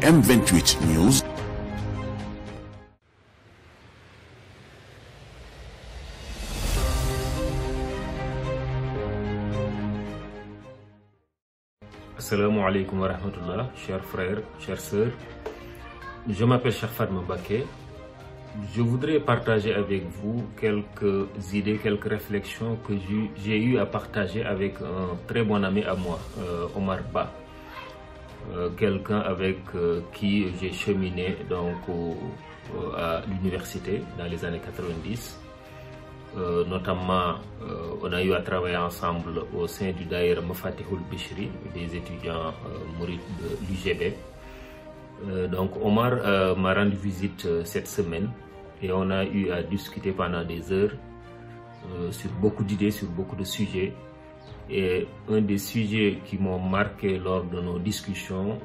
M28 News. Assalamu alaikum wa rahmatullah, chers frères, chères sœurs. Je m'appelle Cheikh Fatma Mbacké. Je voudrais partager avec vous quelques idées, quelques réflexions que j'ai eu à partager avec un très bon ami à moi, Omar Ba. Quelqu'un avec qui j'ai cheminé donc à l'université dans les années 90. Notamment, on a eu à travailler ensemble au sein du Daïra Mafatihul Bichri, des étudiants mourides de l'UGB. Donc Omar m'a rendu visite cette semaine et on a eu à discuter pendant des heures sur beaucoup d'idées, sur beaucoup de sujets. Et un des sujets qui m'ont marqué lors de nos discussions,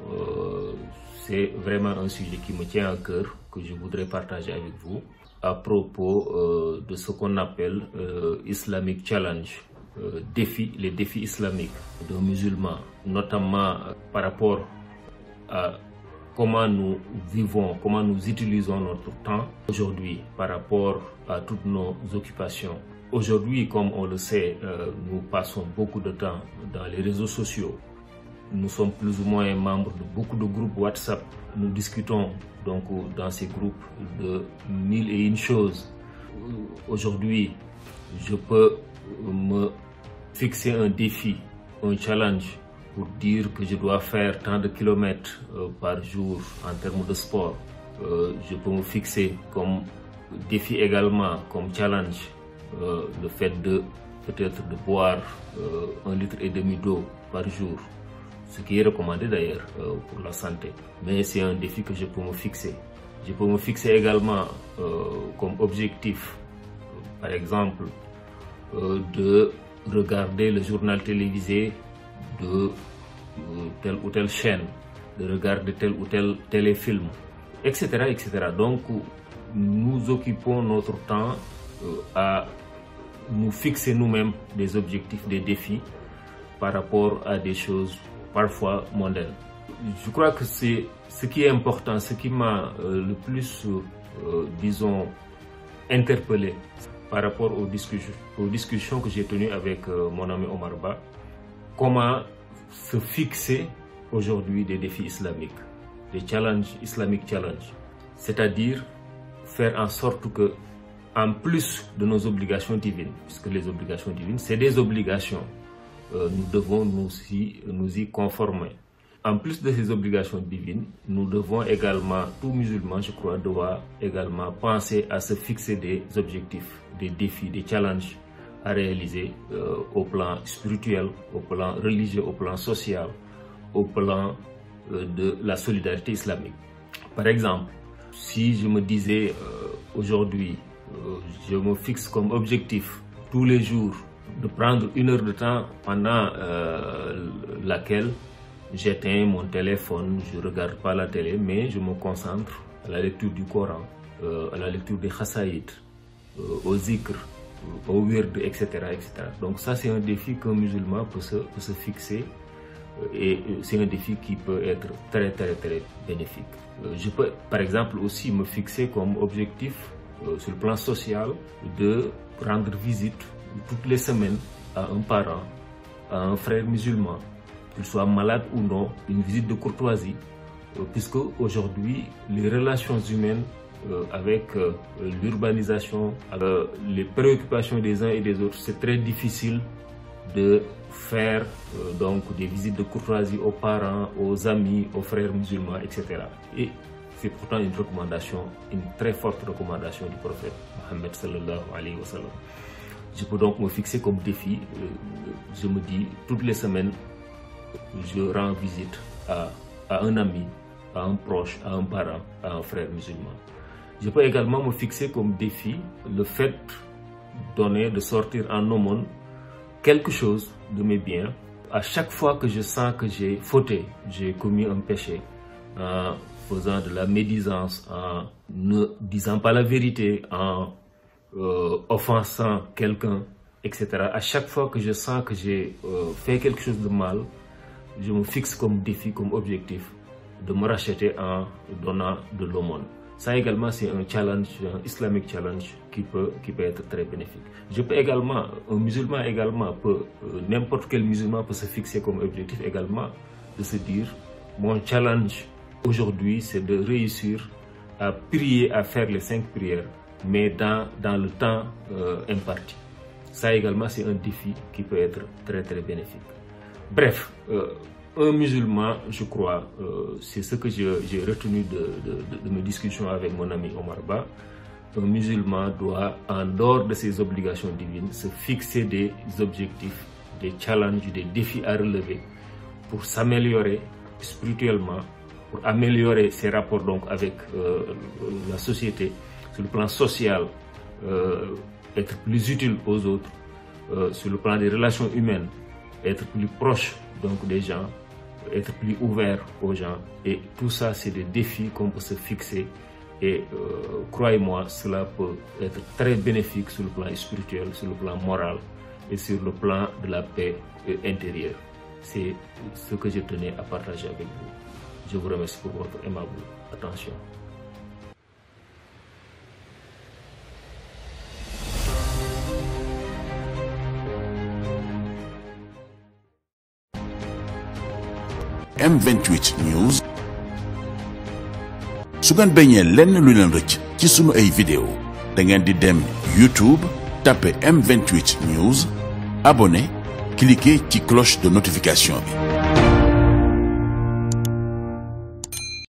c'est vraiment un sujet qui me tient à cœur, que je voudrais partager avec vous, à propos de ce qu'on appelle Islamic Challenge, les défis islamiques de musulmans, notamment par rapport à comment nous vivons, comment nous utilisons notre temps aujourd'hui par rapport à toutes nos occupations. Aujourd'hui, comme on le sait, nous passons beaucoup de temps dans les réseaux sociaux. Nous sommes plus ou moins membres de beaucoup de groupes WhatsApp. Nous discutons donc dans ces groupes de mille et une choses. Aujourd'hui, je peux me fixer un défi, un challenge pour dire que je dois faire tant de kilomètres par jour en termes de sport. Je peux me fixer comme défi également, comme challenge, le fait de peut-être de boire 1,5 litre d'eau par jour, ce qui est recommandé d'ailleurs pour la santé. Mais c'est un défi que je peux me fixer. Je peux me fixer également comme objectif, par exemple, de regarder le journal télévisé de telle ou telle chaîne, de regarder tel ou tel téléfilm, etc., etc. Donc, nous occupons notre temps à nous fixer nous-mêmes des objectifs, des défis par rapport à des choses parfois mondaines. Je crois que c'est ce qui est important, ce qui m'a le plus, disons, interpellé par rapport aux discussions que j'ai tenues avec mon ami Omar Ba. Comment se fixer aujourd'hui des défis islamiques, des challenges, islamic challenge, c'est-à-dire faire en sorte que, en plus de nos obligations divines, puisque les obligations divines, c'est des obligations, nous devons nous y conformer. En plus de ces obligations divines, nous devons également, tout musulman, je crois, doit également penser à se fixer des objectifs, des défis, des challenges à réaliser au plan spirituel, au plan religieux, au plan social, au plan de la solidarité islamique. Par exemple, si je me disais aujourd'hui, je me fixe comme objectif tous les jours de prendre 1 heure de temps pendant laquelle j'éteins mon téléphone, je ne regarde pas la télé, mais je me concentre à la lecture du Coran, à la lecture des Khassaïd, au zikr, au wird, etc., etc. Donc ça, c'est un défi qu'un musulman peut se fixer et c'est un défi qui peut être très, très, très bénéfique. Je peux, par exemple, aussi me fixer comme objectif sur le plan social de rendre visite toutes les semaines à un parent, à un frère musulman, qu'il soit malade ou non, une visite de courtoisie, puisque aujourd'hui, les relations humaines avec l'urbanisation, les préoccupations des uns et des autres, c'est très difficile de faire donc des visites de courtoisie aux parents, aux amis, aux frères musulmans, etc. Et c'est pourtant une recommandation, une très forte recommandation du prophète Mohammed sallallahu alayhi wa sallam. Je peux donc me fixer comme défi, je me dis, toutes les semaines, je rends visite à un ami, à un proche, à un parent, à un frère musulman. Je peux également me fixer comme défi le fait de sortir en aumône quelque chose de mes biens. À chaque fois que je sens que j'ai fauté, j'ai commis un péché, en faisant de la médisance, en ne disant pas la vérité, en offensant quelqu'un, etc. À chaque fois que je sens que j'ai fait quelque chose de mal, je me fixe comme défi, comme objectif de me racheter en donnant de l'aumône. Ça également, c'est un challenge, un islamic challenge qui peut être très bénéfique. Je peux également, un musulman également peut, n'importe quel musulman peut se fixer comme objectif également de se dire, mon challenge aujourd'hui, c'est de réussir à prier, à faire les 5 prières, mais dans le temps imparti. Ça également, c'est un défi qui peut être très très bénéfique. Bref, un musulman, je crois, c'est ce que j'ai retenu de mes discussions avec mon ami Omar Ba. Un musulman doit, en dehors de ses obligations divines, se fixer des objectifs, des challenges, des défis à relever pour s'améliorer spirituellement, pour améliorer ses rapports donc avec la société, sur le plan social, être plus utile aux autres, sur le plan des relations humaines, être plus proche donc des gens, être plus ouvert aux gens. Et tout ça, c'est des défis qu'on peut se fixer. Et croyez-moi, cela peut être très bénéfique sur le plan spirituel, sur le plan moral et sur le plan de la paix intérieure. C'est ce que je tenais à partager avec vous. Je vous remercie pour votre aimable attention. M28 News su ngeen bañee lenn lu leen rëcc ci sunu ay vidéo da ngeen di dem YouTube tapé M28 News abonné cliquer ci cloche de notification bi.